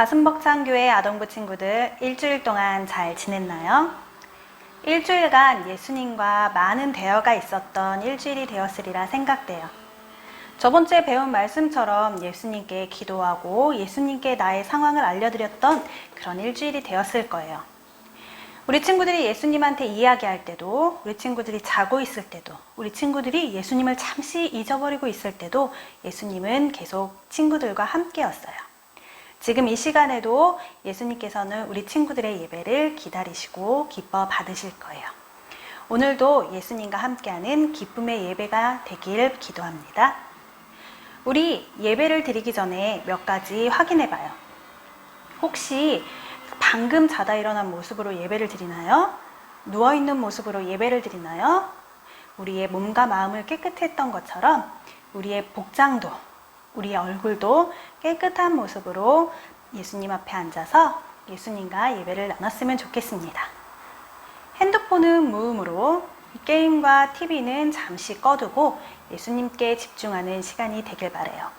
가슴벅창교회 아동부 친구들 일주일 동안 잘 지냈나요? 일주일간 예수님과 많은 대화가 있었던 일주일이 되었으리라 생각돼요. 저번주에 배운 말씀처럼 예수님께 기도하고 예수님께 나의 상황을 알려드렸던 그런 일주일이 되었을 거예요. 우리 친구들이 예수님한테 이야기할 때도, 우리 친구들이 자고 있을 때도, 우리 친구들이 예수님을 잠시 잊어버리고 있을 때도 예수님은 계속 친구들과 함께였어요. 지금 이 시간에도 예수님께서는 우리 친구들의 예배를 기다리시고 기뻐 받으실 거예요. 오늘도 예수님과 함께하는 기쁨의 예배가 되길 기도합니다. 우리 예배를 드리기 전에 몇 가지 확인해 봐요. 혹시 방금 자다 일어난 모습으로 예배를 드리나요? 누워있는 모습으로 예배를 드리나요? 우리의 몸과 마음을 깨끗했던 것처럼 우리의 복장도, 우리의 얼굴도 깨끗한 모습으로 예수님 앞에 앉아서 예수님과 예배를 나눴으면 좋겠습니다. 핸드폰은 무음으로, 게임과 TV는 잠시 꺼두고 예수님께 집중하는 시간이 되길 바라요.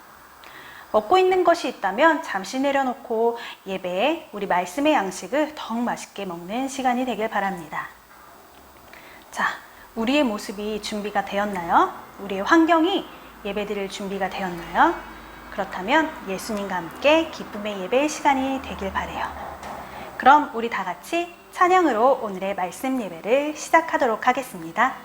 먹고 있는 것이 있다면 잠시 내려놓고 예배에 우리 말씀의 양식을 더욱 맛있게 먹는 시간이 되길 바랍니다. 자, 우리의 모습이 준비가 되었나요? 우리의 환경이 예배드릴 준비가 되었나요? 그렇다면 예수님과 함께 기쁨의 예배 시간이 되길 바라요. 그럼 우리 다 같이 찬양으로 오늘의 말씀 예배를 시작하도록 하겠습니다.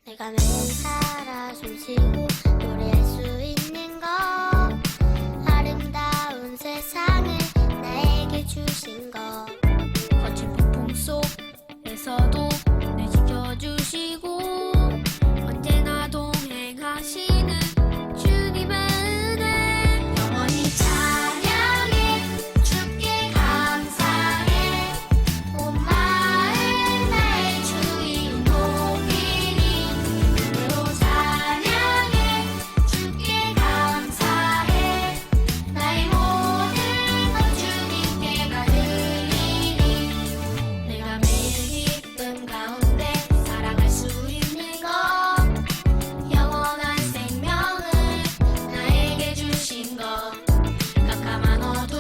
내가 매일 살아 숨쉬고 노래할 수 있는 것, 아름다운 세상을 나에게 주신 것, 거친 폭풍 속에서도 늘 지켜주시고 언제나 동행하시는 주님의 은혜, 영원히 찬양해 주께 감사해. 온 마음 나의 주인 높이리, 찬양해 주께 감사해. 나의 모든 것 주님께가 드리리. 내가 매일 기쁨 가운데 살아갈 수 있는 것, 영원한 생명을 나에게 주신 것, 깜깜한 어둠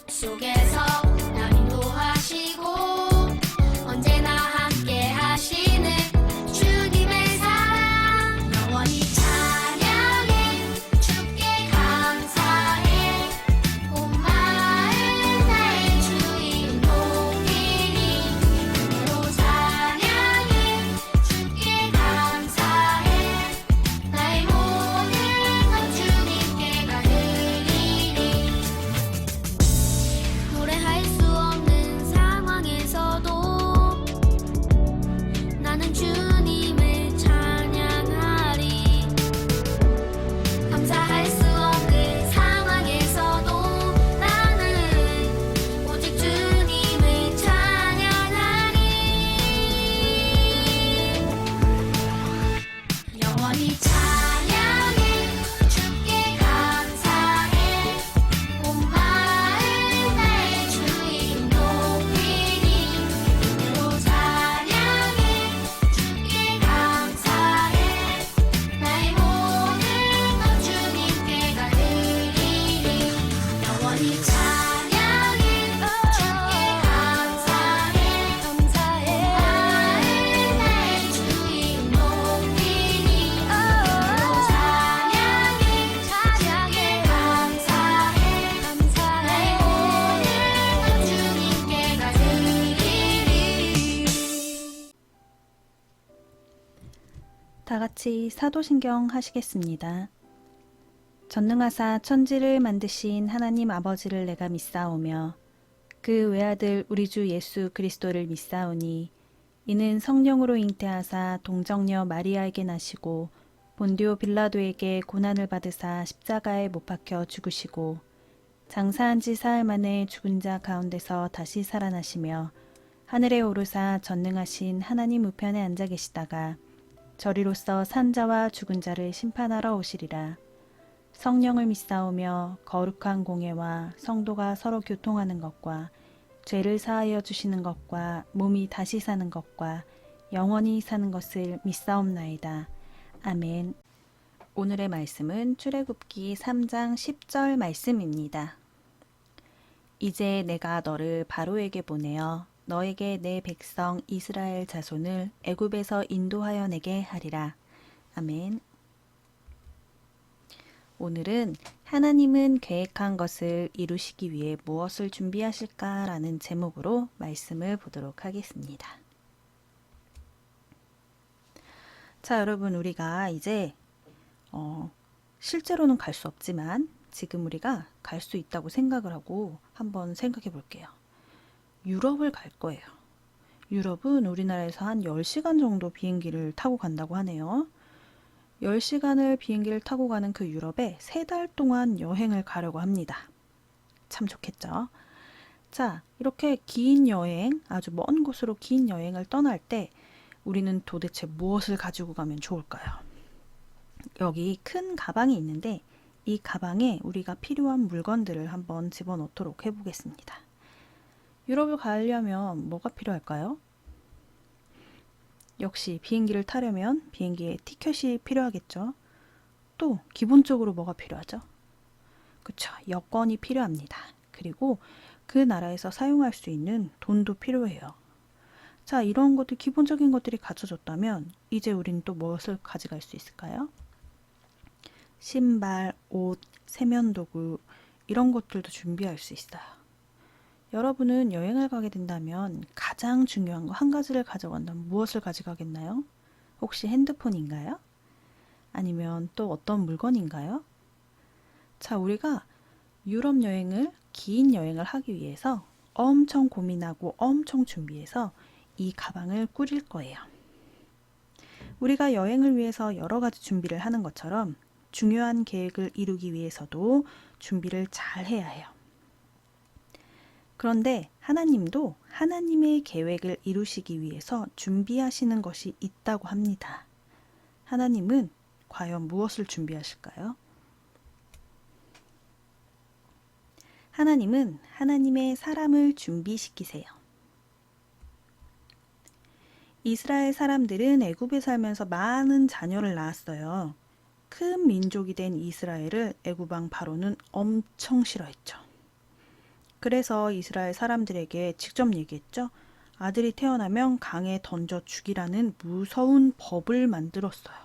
속에서 날 인도하시고 언제나 함께 하시는 주님의 사랑, 영원히 찬양해 주께 감사해. 온 마음 나의 주인 높이리, 그대로 찬양해 주께 감사해. 나의 모든 것 주님께가 드리리. 노래할 수 없는 상황에서도 나는 주님을 찬양하리. 감사할 수 없는 상황에서도 나는 오직 주님을 찬양하리. 영원히 찬양해 주께 감사해. 온 마음 나의 주인 높이리, 그대로 찬양해 주께 감사해. 나의 모든 것 주님께가 드리리. 영원히 찬양해 주께 감사해. 온 마음 나의 주인 높이리, 그대로 찬양해 주께 감사해. 나의 모든 것 주님께가 드리리. 다 같이 사도신경 하시겠습니다. 전능하사 천지를 만드신 하나님 아버지를 내가 믿사오며 그 외아들 우리 주 예수 그리스도를 믿사오니 이는 성령으로 잉태하사 동정녀 마리아에게 나시고 본디오 빌라도에게 고난을 받으사 십자가에 못 박혀 죽으시고 장사한 지 사흘 만에 죽은 자 가운데서 다시 살아나시며 하늘에 오르사 전능하신 하나님 우편에 앉아 계시다가 저리로서 산자와 죽은 자를 심판하러 오시리라. 성령을 믿사오며 거룩한 공예와 성도가 서로 교통하는 것과 죄를 사하여 주시는 것과 몸이 다시 사는 것과 영원히 사는 것을 믿사옵나이다. 아멘. 오늘의 말씀은 출애굽기 3장 10절 말씀입니다. 이제 내가 너를 바로에게 보내어 너에게 내 백성 이스라엘 자손을 애굽에서 인도하여 내게 하리라. 아멘. 오늘은 하나님은 계획한 것을 이루시기 위해 무엇을 준비하실까라는 제목으로 말씀을 보도록 하겠습니다. 자, 여러분, 우리가 이제 실제로는 갈 수 없지만 지금 우리가 갈 수 있다고 생각을 하고 한번 생각해 볼게요. 유럽을 갈 거예요. 유럽은 우리나라에서 한 10시간 정도 비행기를 타고 간다고 하네요. 10시간을 비행기를 타고 가는 그 유럽에 3달 동안 여행을 가려고 합니다. 참 좋겠죠? 자, 이렇게 긴 여행, 아주 먼 곳으로 긴 여행을 떠날 때 우리는 도대체 무엇을 가지고 가면 좋을까요? 여기 큰 가방이 있는데 이 가방에 우리가 필요한 물건들을 한번 집어넣도록 해보겠습니다. 유럽을 가려면 뭐가 필요할까요? 역시 비행기를 타려면 비행기에 티켓이 필요하겠죠. 또 기본적으로 뭐가 필요하죠? 그쵸, 여권이 필요합니다. 그리고 그 나라에서 사용할 수 있는 돈도 필요해요. 자, 이런 것들, 기본적인 것들이 갖춰졌다면 이제 우린 또 무엇을 가져갈 수 있을까요? 신발, 옷, 세면도구 이런 것들도 준비할 수 있어요. 여러분은 여행을 가게 된다면 가장 중요한 거 한 가지를 가져간다면 무엇을 가져가겠나요? 혹시 핸드폰인가요? 아니면 또 어떤 물건인가요? 자, 우리가 유럽 여행을, 긴 여행을 하기 위해서 엄청 고민하고 엄청 준비해서 이 가방을 꾸릴 거예요. 우리가 여행을 위해서 여러 가지 준비를 하는 것처럼 중요한 계획을 이루기 위해서도 준비를 잘 해야 해요. 그런데 하나님도 하나님의 계획을 이루시기 위해서 준비하시는 것이 있다고 합니다. 하나님은 과연 무엇을 준비하실까요? 하나님은 하나님의 사람을 준비시키세요. 이스라엘 사람들은 애굽에 살면서 많은 자녀를 낳았어요. 큰 민족이 된 이스라엘을 애굽 왕 바로는 엄청 싫어했죠. 그래서 이스라엘 사람들에게 직접 얘기했죠. 아들이 태어나면 강에 던져 죽이라는 무서운 법을 만들었어요.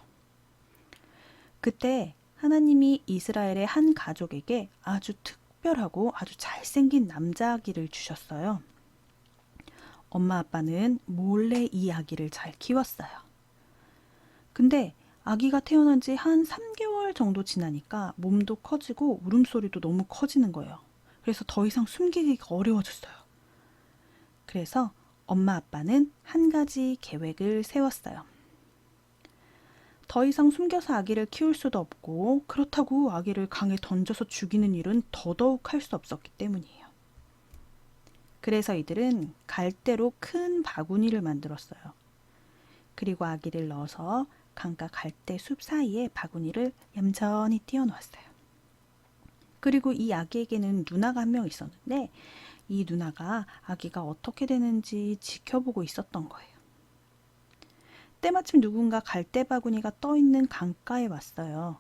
그때 하나님이 이스라엘의 한 가족에게 아주 특별하고 아주 잘생긴 남자 아기를 주셨어요. 엄마 아빠는 몰래 이 아기를 잘 키웠어요. 근데 아기가 태어난 지 한 3개월 정도 지나니까 몸도 커지고 울음소리도 너무 커지는 거예요. 그래서 더 이상 숨기기가 어려워졌어요. 그래서 엄마 아빠는 한 가지 계획을 세웠어요. 더 이상 숨겨서 아기를 키울 수도 없고 그렇다고 아기를 강에 던져서 죽이는 일은 더더욱 할 수 없었기 때문이에요. 그래서 이들은 갈대로 큰 바구니를 만들었어요. 그리고 아기를 넣어서 강가 갈대 숲 사이에 바구니를 얌전히 띄워놓았어요. 그리고 이 아기에게는 누나가 한 명 있었는데 이 누나가 아기가 어떻게 되는지 지켜보고 있었던 거예요. 때마침 누군가 갈대 바구니가 떠있는 강가에 왔어요.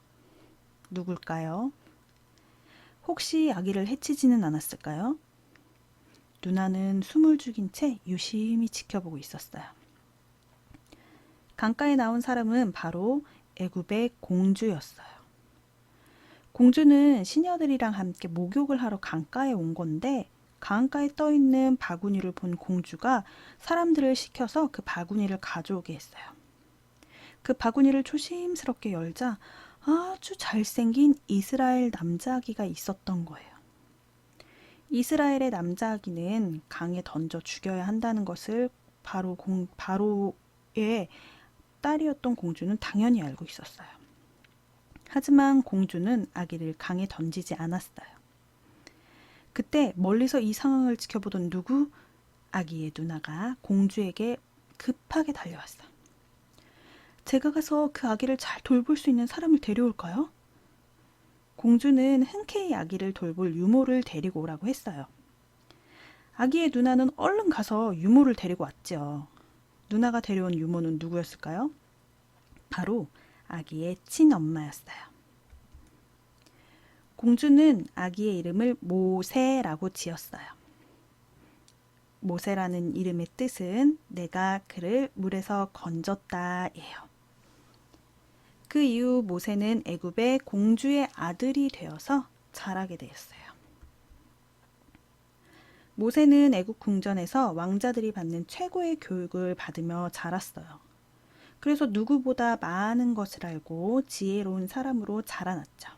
누굴까요? 혹시 아기를 해치지는 않았을까요? 누나는 숨을 죽인 채 유심히 지켜보고 있었어요. 강가에 나온 사람은 바로 애굽의 공주였어요. 공주는 시녀들이랑 함께 목욕을 하러 강가에 온 건데 강가에 떠있는 바구니를 본 공주가 사람들을 시켜서 그 바구니를 가져오게 했어요. 그 바구니를 조심스럽게 열자 아주 잘생긴 이스라엘 남자아기가 있었던 거예요. 이스라엘의 남자아기는 강에 던져 죽여야 한다는 것을 바로의 딸이었던 공주는 당연히 알고 있었어요. 하지만 공주는 아기를 강에 던지지 않았어요. 그때 멀리서 이 상황을 지켜보던 누구? 아기의 누나가 공주에게 급하게 달려왔어요. 제가 가서 그 아기를 잘 돌볼 수 있는 사람을 데려올까요? 공주는 흔쾌히 아기를 돌볼 유모를 데리고 오라고 했어요. 아기의 누나는 얼른 가서 유모를 데리고 왔죠. 누나가 데려온 유모는 누구였을까요? 바로 아기의 친엄마였어요. 공주는 아기의 이름을 모세라고 지었어요. 모세라는 이름의 뜻은 내가 그를 물에서 건졌다예요. 그 이후 모세는 애굽의 공주의 아들이 되어서 자라게 되었어요. 모세는 애굽 궁전에서 왕자들이 받는 최고의 교육을 받으며 자랐어요. 그래서 누구보다 많은 것을 알고 지혜로운 사람으로 자라났죠.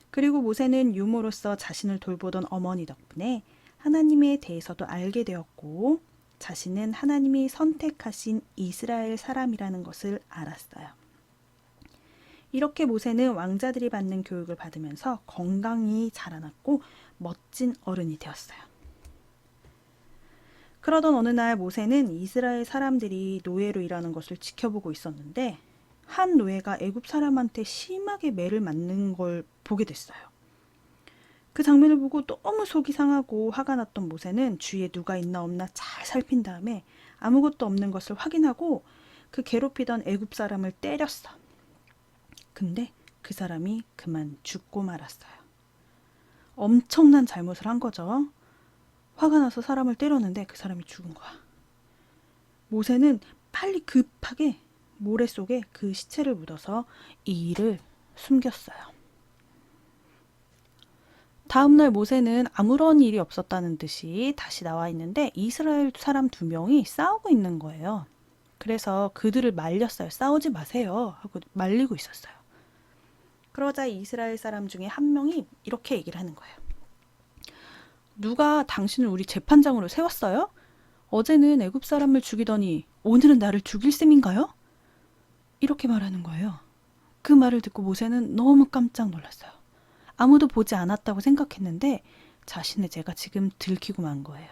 그리고 모세는 유모로서 자신을 돌보던 어머니 덕분에 하나님에 대해서도 알게 되었고 자신은 하나님이 선택하신 이스라엘 사람이라는 것을 알았어요. 이렇게 모세는 왕자들이 받는 교육을 받으면서 건강히 자라났고 멋진 어른이 되었어요. 그러던 어느 날 모세는 이스라엘 사람들이 노예로 일하는 것을 지켜보고 있었는데 한 노예가 애굽 사람한테 심하게 매를 맞는 걸 보게 됐어요. 그 장면을 보고 너무 속이 상하고 화가 났던 모세는 주위에 누가 있나 없나 잘 살핀 다음에 아무것도 없는 것을 확인하고 그 괴롭히던 애굽 사람을 때렸어. 근데 그 사람이 그만 죽고 말았어요. 엄청난 잘못을 한 거죠. 화가 나서 사람을 때렸는데 그 사람이 죽은 거야. 모세는 빨리 급하게 모래 속에 그 시체를 묻어서 이 일을 숨겼어요. 다음날 모세는 아무런 일이 없었다는 듯이 다시 나와 있는데 이스라엘 사람 2명이 싸우고 있는 거예요. 그래서 그들을 말렸어요. 싸우지 마세요 하고 말리고 있었어요. 그러자 이스라엘 사람 중에 한 명이 이렇게 얘기를 하는 거예요. 누가 당신을 우리 재판장으로 세웠어요? 어제는 애굽 사람을 죽이더니 오늘은 나를 죽일 셈인가요? 이렇게 말하는 거예요. 그 말을 듣고 모세는 너무 깜짝 놀랐어요. 아무도 보지 않았다고 생각했는데 자신의 죄가 지금 들키고 만 거예요.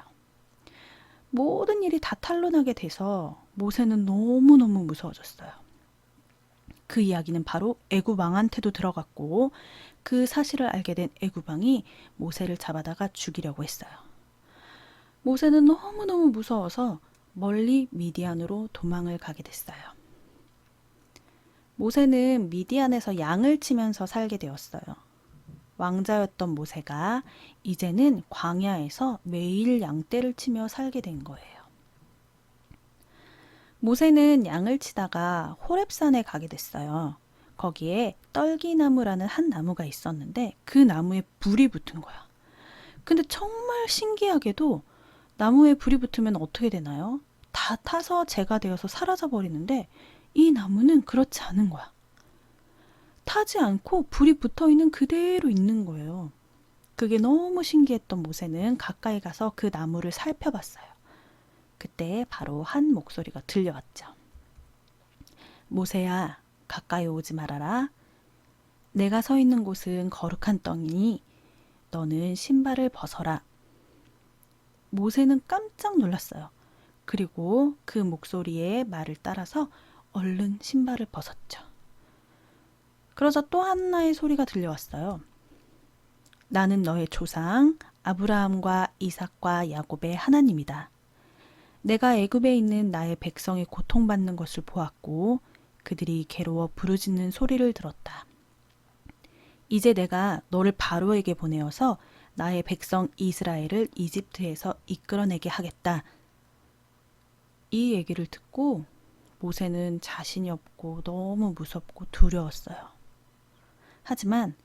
모든 일이 다 탄로나게 돼서 모세는 너무너무 무서워졌어요. 그 이야기는 바로 애굽 왕한테도 들어갔고 그 사실을 알게 된 애굽 왕이 모세를 잡아다가 죽이려고 했어요. 모세는 너무너무 무서워서 멀리 미디안으로 도망을 가게 됐어요. 모세는 미디안에서 양을 치면서 살게 되었어요. 왕자였던 모세가 이제는 광야에서 매일 양떼를 치며 살게 된 거예요. 모세는 양을 치다가 호렙산에 가게 됐어요. 거기에 떨기나무라는 한 나무가 있었는데 그 나무에 불이 붙은 거야. 근데 정말 신기하게도 나무에 불이 붙으면 어떻게 되나요? 다 타서 재가 되어서 사라져 버리는데 이 나무는 그렇지 않은 거야. 타지 않고 불이 붙어 있는 그대로 있는 거예요. 그게 너무 신기했던 모세는 가까이 가서 그 나무를 살펴봤어요. 그때 바로 한 목소리가 들려왔죠. 모세야, 가까이 오지 말아라. 내가 서 있는 곳은 거룩한 땅이니 너는 신발을 벗어라. 모세는 깜짝 놀랐어요. 그리고 그 목소리의 말을 따라서 얼른 신발을 벗었죠. 그러자 또 하나의 소리가 들려왔어요. 나는 너의 조상 아브라함과 이삭과 야곱의 하나님이다. 내가 애굽에 있는 나의 백성이 고통받는 것을 보았고 그들이 괴로워 부르짖는 소리를 들었다. 이제 내가 너를 바로에게 보내어서 나의 백성 이스라엘을 이집트에서 이끌어내게 하겠다. 이 얘기를 듣고 모세는 자신이 없고 너무 무섭고 두려웠어요. 하지만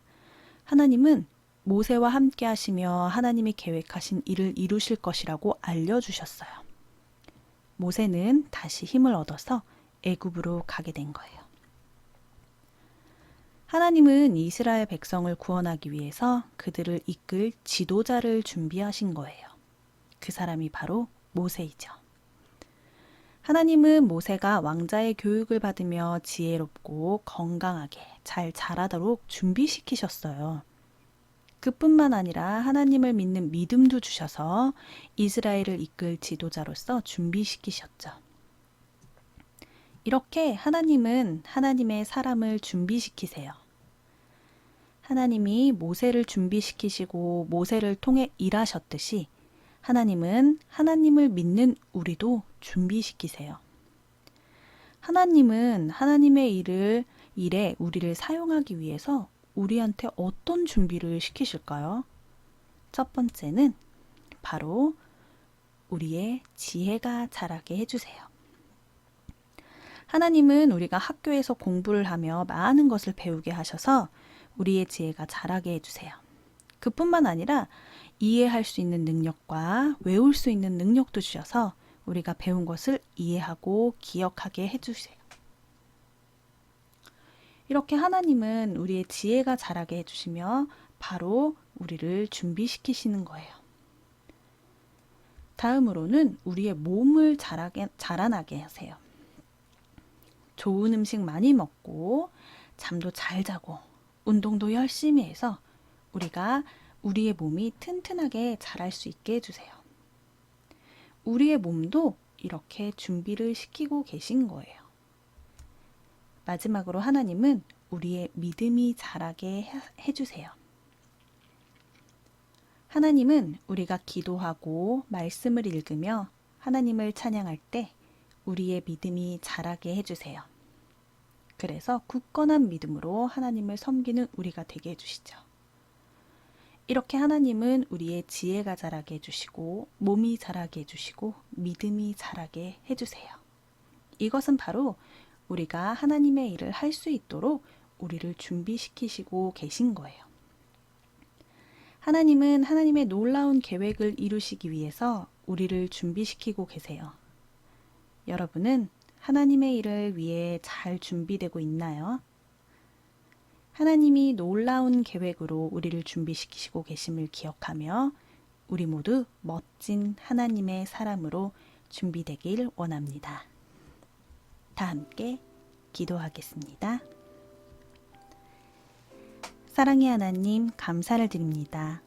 하나님은 모세와 함께 하시며 하나님이 계획하신 일을 이루실 것이라고 알려주셨어요. 모세는 다시 힘을 얻어서 애굽으로 가게 된 거예요. 하나님은 이스라엘 백성을 구원하기 위해서 그들을 이끌 지도자를 준비하신 거예요. 그 사람이 바로 모세이죠. 하나님은 모세가 왕자의 교육을 받으며 지혜롭고 건강하게 잘 자라도록 준비시키셨어요. 그뿐만 아니라 하나님을 믿는 믿음도 주셔서 이스라엘을 이끌 지도자로서 준비시키셨죠. 이렇게 하나님은 하나님의 사람을 준비시키세요. 하나님이 모세를 준비시키시고 모세를 통해 일하셨듯이 하나님은 하나님을 믿는 우리도 준비시키세요. 하나님은 하나님의 일에 우리를 사용하기 위해서 우리한테 어떤 준비를 시키실까요? 첫 번째는 바로 우리의 지혜가 자라게 해주세요. 하나님은 우리가 학교에서 공부를 하며 많은 것을 배우게 하셔서 우리의 지혜가 자라게 해주세요. 그뿐만 아니라 이해할 수 있는 능력과 외울 수 있는 능력도 주셔서 우리가 배운 것을 이해하고 기억하게 해주세요. 이렇게 하나님은 우리의 지혜가 자라게 해주시며 바로 우리를 준비시키시는 거예요. 다음으로는 우리의 몸을 자라나게 하세요. 좋은 음식 많이 먹고 잠도 잘 자고 운동도 열심히 해서 우리가 우리의 몸이 튼튼하게 자랄 수 있게 해주세요. 우리의 몸도 이렇게 준비를 시키고 계신 거예요. 마지막으로 하나님은 우리의 믿음이 자라게 해주세요. 하나님은 우리가 기도하고 말씀을 읽으며 하나님을 찬양할 때 우리의 믿음이 자라게 해주세요. 그래서 굳건한 믿음으로 하나님을 섬기는 우리가 되게 해주시죠. 이렇게 하나님은 우리의 지혜가 자라게 해주시고 몸이 자라게 해주시고 믿음이 자라게 해주세요. 이것은 바로 우리가 하나님의 일을 할 수 있도록 우리를 준비시키시고 계신 거예요. 하나님은 하나님의 놀라운 계획을 이루시기 위해서 우리를 준비시키고 계세요. 여러분은 하나님의 일을 위해 잘 준비되고 있나요? 하나님이 놀라운 계획으로 우리를 준비시키시고 계심을 기억하며 우리 모두 멋진 하나님의 사람으로 준비되길 원합니다. 다 함께 기도하겠습니다. 사랑의 하나님, 감사를 드립니다.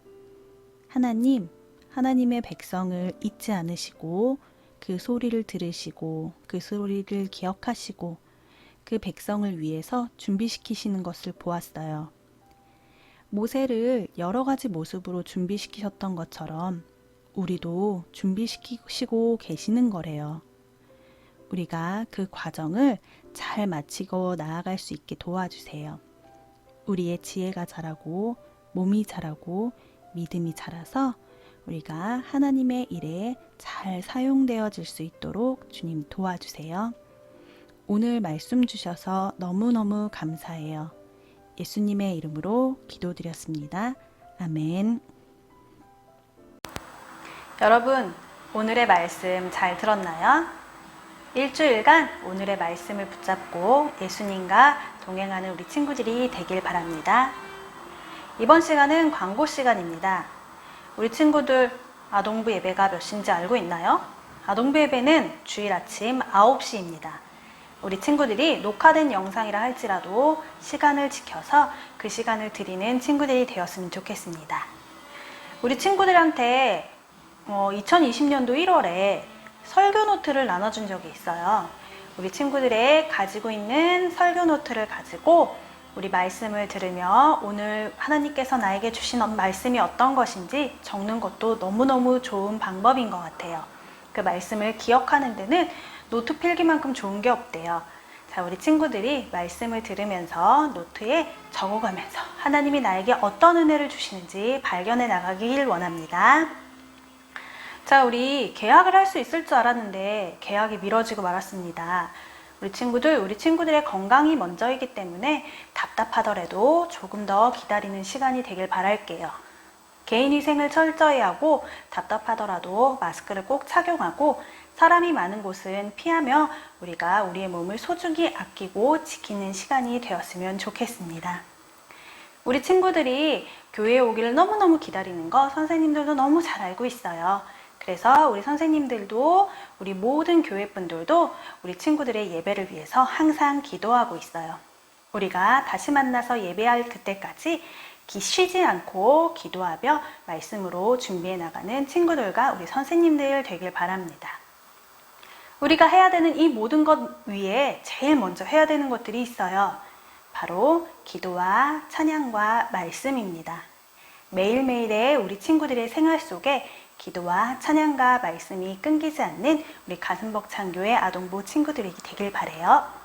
하나님, 하나님의 백성을 잊지 않으시고 그 소리를 들으시고 그 소리를 기억하시고 그 백성을 위해서 준비시키시는 것을 보았어요. 모세를 여러 가지 모습으로 준비시키셨던 것처럼 우리도 준비시키시고 계시는 거래요. 우리가 그 과정을 잘 마치고 나아갈 수 있게 도와주세요. 우리의 지혜가 자라고 몸이 자라고 믿음이 자라서 우리가 하나님의 일에 잘 사용되어질 수 있도록 주님 도와주세요. 오늘 말씀 주셔서 너무너무 감사해요. 예수님의 이름으로 기도드렸습니다. 아멘. 여러분, 오늘의 말씀 잘 들었나요? 일주일간 오늘의 말씀을 붙잡고 예수님과 동행하는 우리 친구들이 되길 바랍니다. 이번 시간은 광고 시간입니다. 우리 친구들 아동부 예배가 몇 시인지 알고 있나요? 아동부 예배는 주일 아침 9시입니다. 우리 친구들이 녹화된 영상이라 할지라도 시간을 지켜서 그 시간을 드리는 친구들이 되었으면 좋겠습니다. 우리 친구들한테 2020년도 1월에 설교 노트를 나눠준 적이 있어요. 우리 친구들의 가지고 있는 설교 노트를 가지고 우리 말씀을 들으며 오늘 하나님께서 나에게 주신 말씀이 어떤 것인지 적는 것도 너무너무 좋은 방법인 것 같아요. 그 말씀을 기억하는 데는 노트 필기만큼 좋은 게 없대요. 자, 우리 친구들이 말씀을 들으면서 노트에 적어가면서 하나님이 나에게 어떤 은혜를 주시는지 발견해 나가길 원합니다. 자, 우리 개학을 할 수 있을 줄 알았는데 개학이 미뤄지고 말았습니다. 우리 친구들의 건강이 먼저이기 때문에 답답하더라도 조금 더 기다리는 시간이 되길 바랄게요. 개인위생을 철저히 하고 답답하더라도 마스크를 꼭 착용하고 사람이 많은 곳은 피하며 우리가 우리의 몸을 소중히 아끼고 지키는 시간이 되었으면 좋겠습니다. 우리 친구들이 교회에 오기를 너무너무 기다리는 거 선생님들도 너무 잘 알고 있어요. 그래서 우리 선생님들도 우리 모든 교회분들도 우리 친구들의 예배를 위해서 항상 기도하고 있어요. 우리가 다시 만나서 예배할 그때까지 쉬지 않고 기도하며 말씀으로 준비해 나가는 친구들과 우리 선생님들 되길 바랍니다. 우리가 해야 되는 이 모든 것 위에 제일 먼저 해야 되는 것들이 있어요. 바로 기도와 찬양과 말씀입니다. 매일매일의 우리 친구들의 생활 속에 기도와 찬양과 말씀이 끊기지 않는 우리 가슴벅 창교회 아동부 친구들이 되길 바래요.